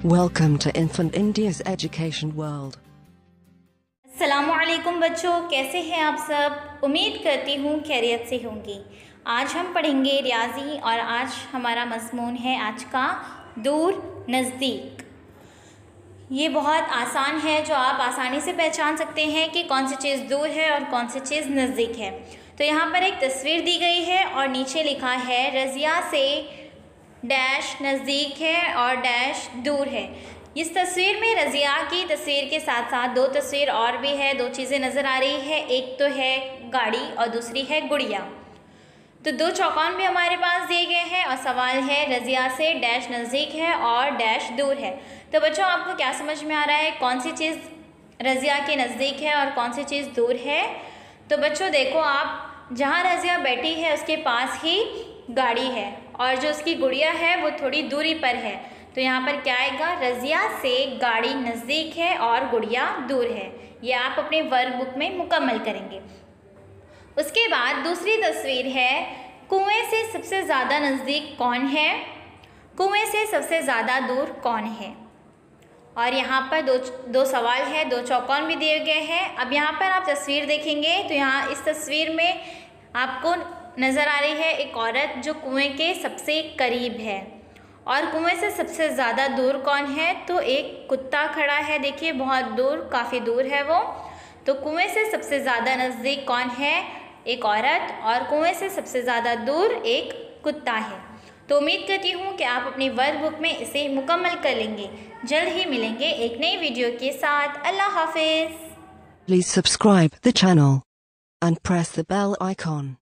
Welcome to Infant India's Education World. अस्सलामुअलैकुम बच्चों, कैसे हैं आप सब। उम्मीद करती हूँ खैरियत से होंगी। आज हम पढ़ेंगे रियाजी और आज हमारा मज़मून है आज का दूर नज़दीक। ये बहुत आसान है, जो आप आसानी से पहचान सकते हैं कि कौन सी चीज़ दूर है और कौन सी चीज़ नज़दीक है। तो यहाँ पर एक तस्वीर दी गई है और नीचे लिखा है रज़िया से डैश नज़दीक है और डैश दूर है। इस तस्वीर में रज़िया की तस्वीर के साथ साथ दो तस्वीर और भी है, दो चीज़ें नज़र आ रही है। एक तो है गाड़ी और दूसरी है गुड़िया। तो दो चौकोन भी हमारे पास दिए गए हैं और सवाल है रज़िया से डैश नज़दीक है और डैश दूर है। तो बच्चों, आपको क्या समझ में आ रहा है, कौन सी चीज़ रज़िया के नज़दीक है और कौन सी चीज़ दूर है। तो बच्चों देखो, आप जहाँ रज़िया बैठी है उसके पास ही गाड़ी है और जो उसकी गुड़िया है वो थोड़ी दूरी पर है। तो यहाँ पर क्या आएगा, रज़िया से गाड़ी नज़दीक है और गुड़िया दूर है। ये आप अपने वर्क बुक में मुकम्मल करेंगे। उसके बाद दूसरी तस्वीर है कुएं से सबसे ज़्यादा नज़दीक कौन है, कुएं से सबसे ज़्यादा दूर कौन है। और यहाँ पर दो सवाल है, दो चौकोन भी दिए गए हैं। अब यहाँ पर आप तस्वीर देखेंगे तो यहाँ इस तस्वीर में आपको नज़र आ रही है एक औरत जो कुएं के सबसे करीब है। और कुएं से सबसे ज़्यादा दूर कौन है, तो एक कुत्ता खड़ा है, देखिए बहुत दूर, काफ़ी दूर है वो। तो कुएं से सबसे ज़्यादा नज़दीक कौन है, एक औरत, और कुएं से सबसे ज़्यादा दूर एक कुत्ता है। तो उम्मीद करती हूँ कि आप अपनी वर्क बुक में इसे मुकम्मल कर लेंगे। जल्द ही मिलेंगे एक नई वीडियो के साथ। अल्लाह हाफिज़। Please subscribe the channel and press the bell icon.